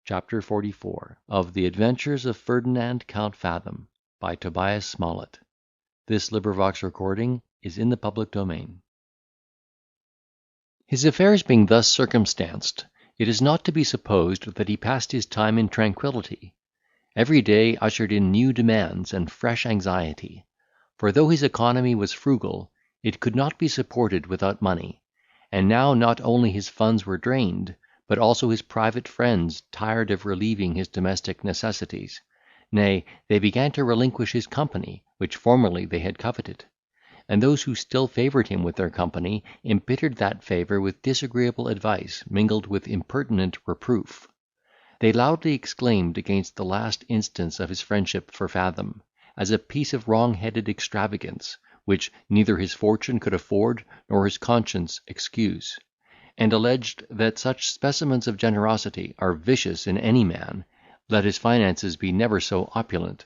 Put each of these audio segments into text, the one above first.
Chapter 44 of the Adventures of Ferdinand Count Fathom by Tobias Smollett. This recording is in the public domain. His affairs being thus circumstanced, it is not to be supposed that he passed his time in tranquillity. Every day ushered in new demands and fresh anxiety; for though his economy was frugal, it could not be supported without money, and now not only his funds were drained, but also his private friends tired of relieving his domestic necessities; nay, they began to relinquish his company, which formerly they had coveted; and those who still favoured him with their company embittered that favour with disagreeable advice mingled with impertinent reproof. They loudly exclaimed against the last instance of his friendship for Fathom, as a piece of wrong-headed extravagance, which neither his fortune could afford nor his conscience excuse; and alleged that such specimens of generosity are vicious in any man, let his finances be never so opulent,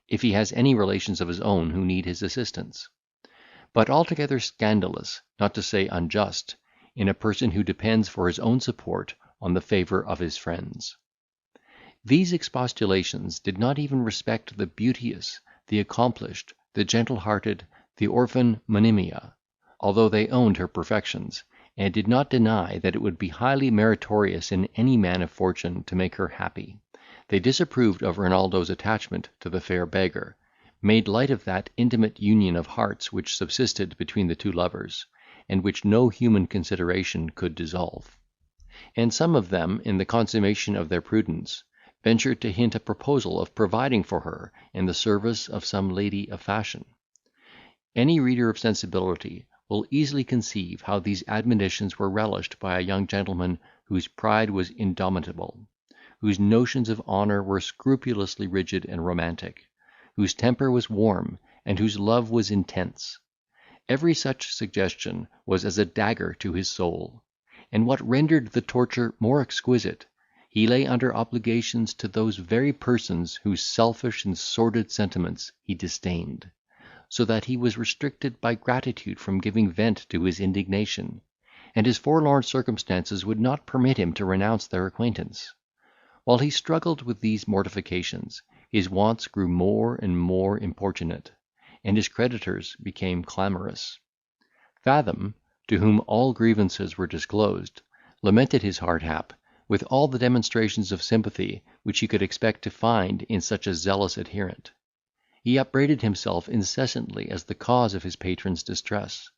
if he has any relations of his own who need his assistance; but altogether scandalous, not to say unjust, in a person who depends for his own support on the favour of his friends. These expostulations did not even respect the beauteous, the accomplished, the gentle-hearted, the orphan Monimia, although they owned her perfections, and did not deny that it would be highly meritorious in any man of fortune to make her happy. They disapproved of Renaldo's attachment to the fair beggar, made light of that intimate union of hearts which subsisted between the two lovers, and which no human consideration could dissolve; and some of them, in the consummation of their prudence, ventured to hint a proposal of providing for her in the service of some lady of fashion. Any reader of sensibility will easily conceive how these admonitions were relished by a young gentleman whose pride was indomitable, whose notions of honour were scrupulously rigid and romantic, whose temper was warm, and whose love was intense. Every such suggestion was as a dagger to his soul; and what rendered the torture more exquisite, he lay under obligations to those very persons whose selfish and sordid sentiments he disdained, so that he was restricted by gratitude from giving vent to his indignation, and his forlorn circumstances would not permit him to renounce their acquaintance. While he struggled with these mortifications, his wants grew more and more importunate, and his creditors became clamorous. Fathom, to whom all grievances were disclosed, lamented his hard hap with all the demonstrations of sympathy which he could expect to find in such a zealous adherent. He upbraided himself incessantly as the cause of his patron's distress,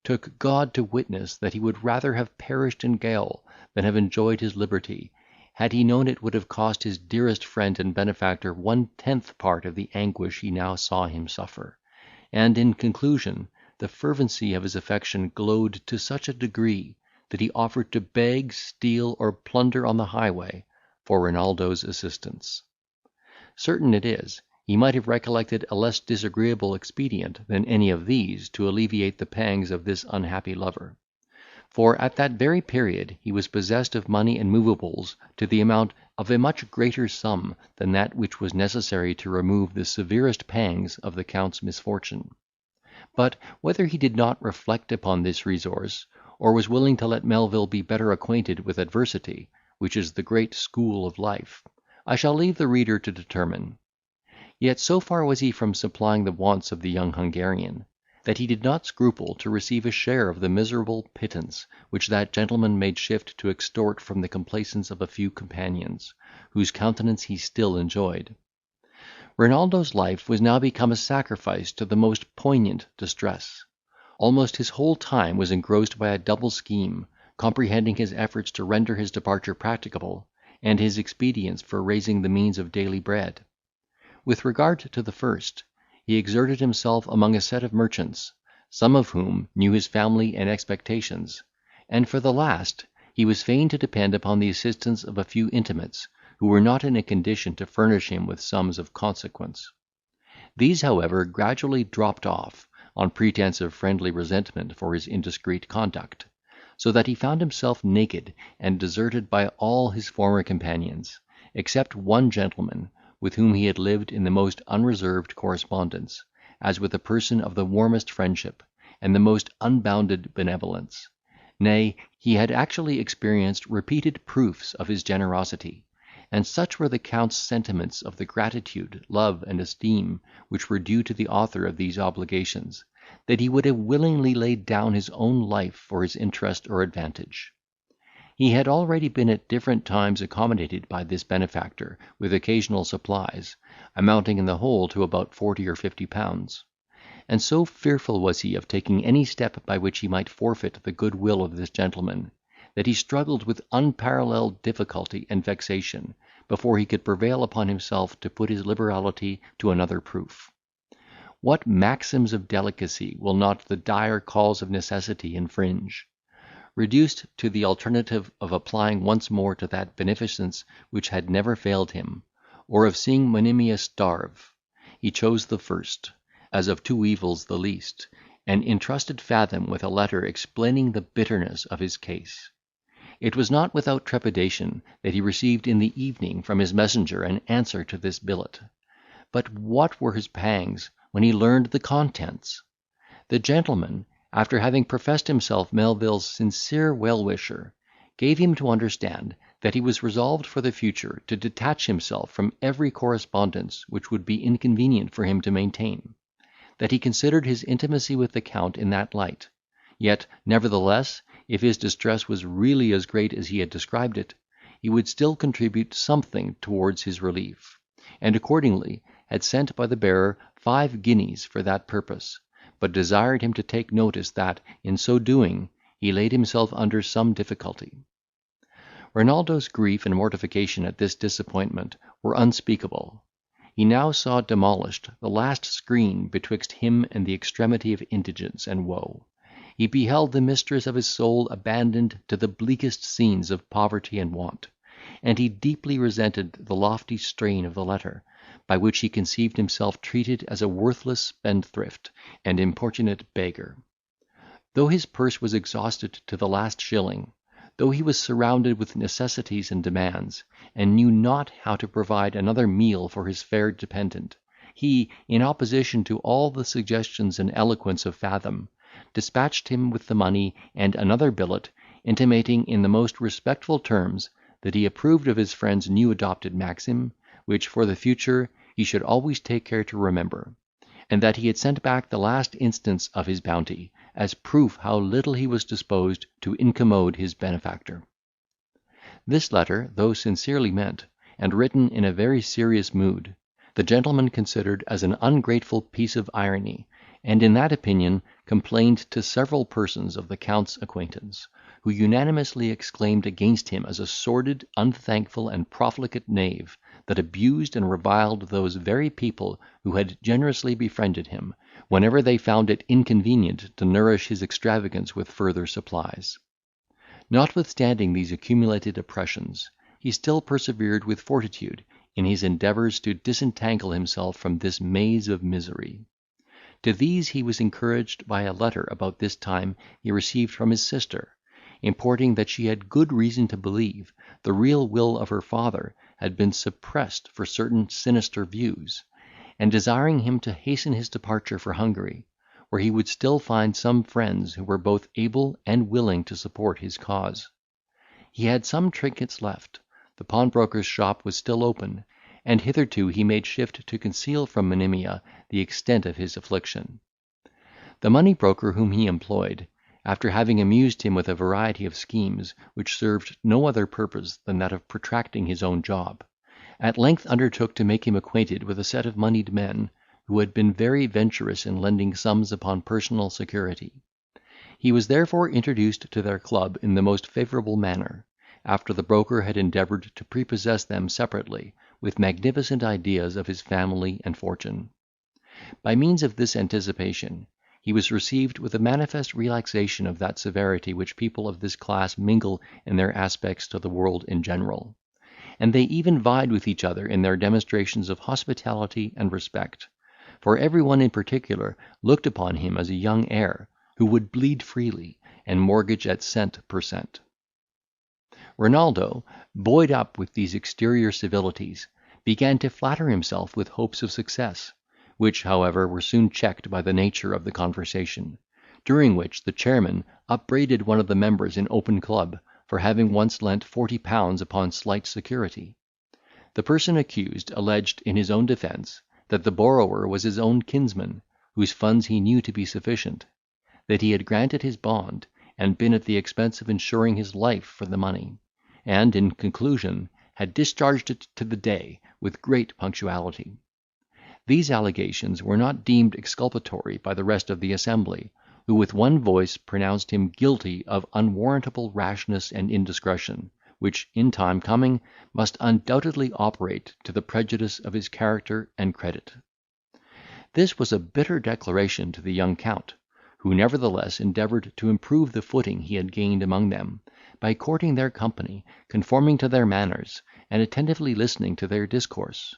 took God to witness that he would rather have perished in gaol than have enjoyed his liberty, had he known it would have cost his dearest friend and benefactor 1/10 part of the anguish he now saw him suffer; and, in conclusion, the fervency of his affection glowed to such a degree, that he offered to beg, steal, or plunder on the highway, for Renaldo's assistance. Certain it is, he might have recollected a less disagreeable expedient than any of these to alleviate the pangs of this unhappy lover; for at that very period he was possessed of money and movables to the amount of a much greater sum than that which was necessary to remove the severest pangs of the Count's misfortune. But, whether he did not reflect upon this resource, or was willing to let Melvil be better acquainted with adversity, which is the great school of life, I shall leave the reader to determine. Yet so far was he from supplying the wants of the young Hungarian, that he did not scruple to receive a share of the miserable pittance which that gentleman made shift to extort from the complaisance of a few companions, whose countenance he still enjoyed. Renaldo's life was now become a sacrifice to the most poignant distress. Almost his whole time was engrossed by a double scheme, comprehending his efforts to render his departure practicable, and his expedients for raising the means of daily bread. With regard to the first, he exerted himself among a set of merchants, some of whom knew his family and expectations; and for the last, he was fain to depend upon the assistance of a few intimates, who were not in a condition to furnish him with sums of consequence. These, however, gradually dropped off, on pretence of friendly resentment for his indiscreet conduct, so that he found himself naked and deserted by all his former companions, except one gentleman, with whom he had lived in the most unreserved correspondence, as with a person of the warmest friendship, and the most unbounded benevolence. Nay, he had actually experienced repeated proofs of his generosity, and such were the Count's sentiments of the gratitude, love, and esteem which were due to the author of these obligations, that he would have willingly laid down his own life for his interest or advantage. He had already been at different times accommodated by this benefactor with occasional supplies, amounting in the whole to about 40 or 50 pounds; and so fearful was he of taking any step by which he might forfeit the good will of this gentleman, that he struggled with unparalleled difficulty and vexation before he could prevail upon himself to put his liberality to another proof. What maxims of delicacy will not the dire calls of necessity infringe? Reduced to the alternative of applying once more to that beneficence which had never failed him, or of seeing Monimia starve, he chose the first, as of two evils the least, and entrusted Fathom with a letter explaining the bitterness of his case. It was not without trepidation that he received in the evening from his messenger an answer to this billet. But what were his pangs when he learned the contents! The gentleman, after having professed himself Melvil's sincere well-wisher, gave him to understand that he was resolved for the future to detach himself from every correspondence which would be inconvenient for him to maintain; that he considered his intimacy with the Count in that light; yet, nevertheless, if his distress was really as great as he had described it, he would still contribute something towards his relief, and accordingly had sent by the bearer 5 guineas for that purpose, but desired him to take notice that, in so doing, he laid himself under some difficulty. Renaldo's grief and mortification at this disappointment were unspeakable. He now saw demolished the last screen betwixt him and the extremity of indigence and woe. He beheld the mistress of his soul abandoned to the bleakest scenes of poverty and want, and he deeply resented the lofty strain of the letter, by which he conceived himself treated as a worthless spendthrift and importunate beggar. Though his purse was exhausted to the last shilling, though he was surrounded with necessities and demands, and knew not how to provide another meal for his fair dependent, he, in opposition to all the suggestions and eloquence of Fathom, dispatched him with the money and another billet, intimating in the most respectful terms that he approved of his friend's new adopted maxim, which for the future he should always take care to remember, and that he had sent back the last instance of his bounty, as proof how little he was disposed to incommode his benefactor. This letter, though sincerely meant, and written in a very serious mood, the gentleman considered as an ungrateful piece of irony, and in that opinion complained to several persons of the Count's acquaintance, who unanimously exclaimed against him as a sordid, unthankful, and profligate knave, that abused and reviled those very people who had generously befriended him, whenever they found it inconvenient to nourish his extravagance with further supplies. Notwithstanding these accumulated oppressions, he still persevered with fortitude in his endeavours to disentangle himself from this maze of misery. To these he was encouraged by a letter about this time he received from his sister, importing that she had good reason to believe the real will of her father had been suppressed for certain sinister views, and desiring him to hasten his departure for Hungary, where he would still find some friends who were both able and willing to support his cause. He had some trinkets left, the pawnbroker's shop was still open, and hitherto he made shift to conceal from Monimia the extent of his affliction. The money broker whom he employed, after having amused him with a variety of schemes, which served no other purpose than that of protracting his own job, at length undertook to make him acquainted with a set of moneyed men, who had been very venturous in lending sums upon personal security. He was therefore introduced to their club in the most favourable manner, after the broker had endeavoured to prepossess them separately with magnificent ideas of his family and fortune. By means of this anticipation, he was received with a manifest relaxation of that severity which people of this class mingle in their aspects to the world in general, and they even vied with each other in their demonstrations of hospitality and respect, for every one in particular looked upon him as a young heir, who would bleed freely, and mortgage at cent per cent. Renaldo, buoyed up with these exterior civilities, began to flatter himself with hopes of success, which, however, were soon checked by the nature of the conversation, during which the chairman upbraided one of the members in open club for having once lent 40 pounds upon slight security. The person accused alleged in his own defence, that the borrower was his own kinsman, whose funds he knew to be sufficient; that he had granted his bond, and been at the expense of insuring his life for the money; and, in conclusion, had discharged it to the day with great punctuality. These allegations were not deemed exculpatory by the rest of the assembly, who with one voice pronounced him guilty of unwarrantable rashness and indiscretion, which, in time coming, must undoubtedly operate to the prejudice of his character and credit. This was a bitter declaration to the young Count, who nevertheless endeavoured to improve the footing he had gained among them, by courting their company, conforming to their manners, and attentively listening to their discourse.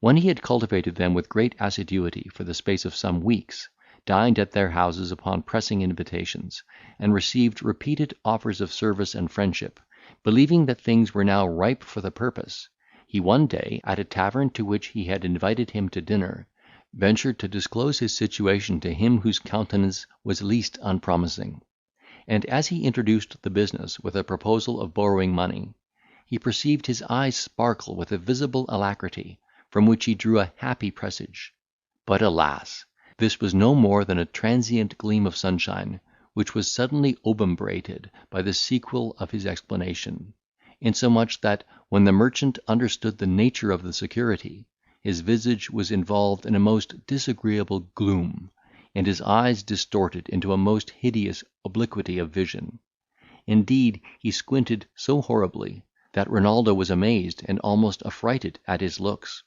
When he had cultivated them with great assiduity for the space of some weeks, dined at their houses upon pressing invitations, and received repeated offers of service and friendship, believing that things were now ripe for the purpose, he one day, at a tavern to which he had invited him to dinner, ventured to disclose his situation to him whose countenance was least unpromising; and as he introduced the business with a proposal of borrowing money, he perceived his eyes sparkle with a visible alacrity, from which he drew a happy presage. But, alas! this was no more than a transient gleam of sunshine, which was suddenly obumbrated by the sequel of his explanation; insomuch that, when the merchant understood the nature of the security, his visage was involved in a most disagreeable gloom, and his eyes distorted into a most hideous obliquity of vision. Indeed, he squinted so horribly, that Renaldo was amazed and almost affrighted at his looks,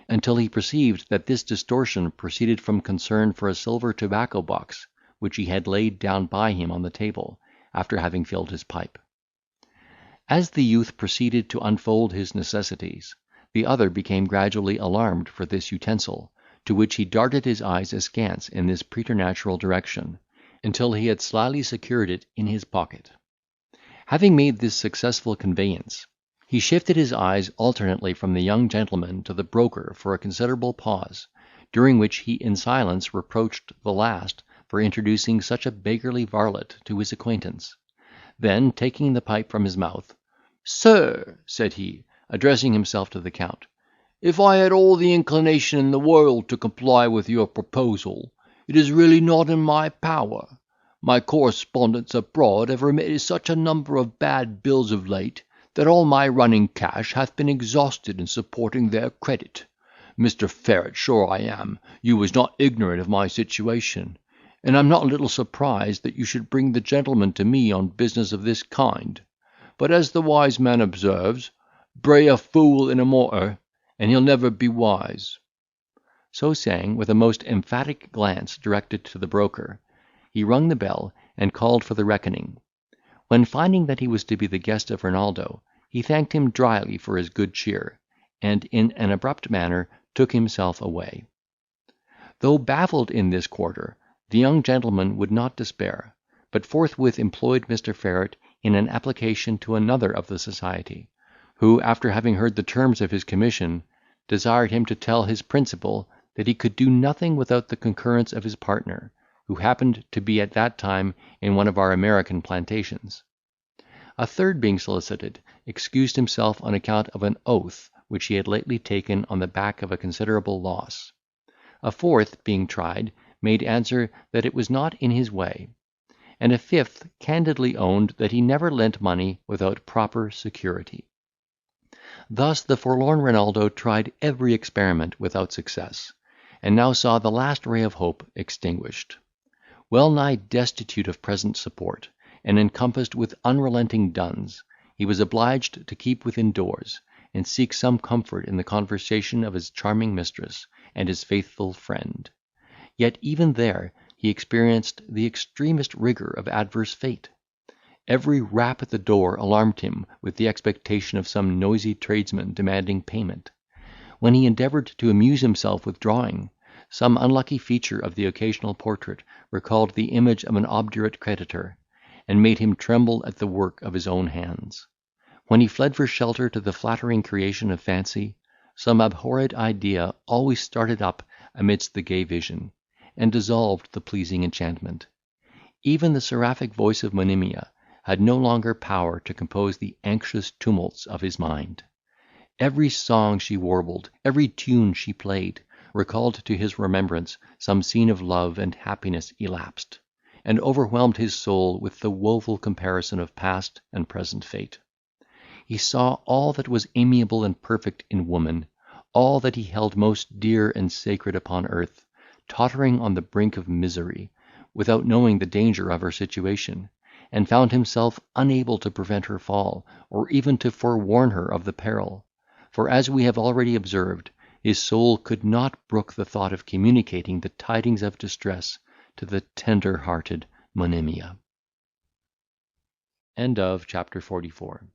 until he perceived that this distortion proceeded from concern for a silver tobacco box, which he had laid down by him on the table, after having filled his pipe. As the youth proceeded to unfold his necessities, the other became gradually alarmed for this utensil, to which he darted his eyes askance in this preternatural direction, until he had slyly secured it in his pocket. Having made this successful conveyance, he shifted his eyes alternately from the young gentleman to the broker for a considerable pause, during which he in silence reproached the last for introducing such a beggarly varlet to his acquaintance. Then, taking the pipe from his mouth, "Sir," said he, addressing himself to the Count, "if I had all the inclination in the world to comply with your proposal, it is really not in my power. My correspondents abroad have remitted such a number of bad bills of late, that all my running cash hath been exhausted in supporting their credit. Mr. Ferret, sure I am, you was not ignorant of my situation, and I'm not a little surprised that you should bring the gentleman to me on business of this kind. But, as the wise man observes, bray a fool in a mortar, and he'll never be wise." So saying, with a most emphatic glance directed to the broker, he rung the bell, and called for the reckoning; when, finding that he was to be the guest of Renaldo, he thanked him drily for his good cheer, and in an abrupt manner took himself away. Though baffled in this quarter, the young gentleman would not despair, but forthwith employed Mr. Ferret in an application to another of the society, who, after having heard the terms of his commission, desired him to tell his principal that he could do nothing without the concurrence of his partner, who happened to be at that time in one of our American plantations. A third being solicited, excused himself on account of an oath which he had lately taken on the back of a considerable loss. A fourth, being tried, made answer that it was not in his way; and a fifth candidly owned that he never lent money without proper security. Thus the forlorn Renaldo tried every experiment without success, and now saw the last ray of hope extinguished. Well nigh destitute of present support, and encompassed with unrelenting duns, he was obliged to keep within doors, and seek some comfort in the conversation of his charming mistress and his faithful friend. Yet even there he experienced the extremest rigour of adverse fate. Every rap at the door alarmed him with the expectation of some noisy tradesman demanding payment. When he endeavoured to amuse himself with drawing, some unlucky feature of the occasional portrait recalled the image of an obdurate creditor, and made him tremble at the work of his own hands. When he fled for shelter to the flattering creation of fancy, some abhorred idea always started up amidst the gay vision, and dissolved the pleasing enchantment. Even the seraphic voice of Monimia had no longer power to compose the anxious tumults of his mind. Every song she warbled, every tune she played, recalled to his remembrance some scene of love and happiness elapsed, and overwhelmed his soul with the woeful comparison of past and present fate. He saw all that was amiable and perfect in woman, all that he held most dear and sacred upon earth, tottering on the brink of misery, without knowing the danger of her situation, and found himself unable to prevent her fall, or even to forewarn her of the peril; for, as we have already observed, his soul could not brook the thought of communicating the tidings of distress to the tender-hearted Monimia. Chapter 44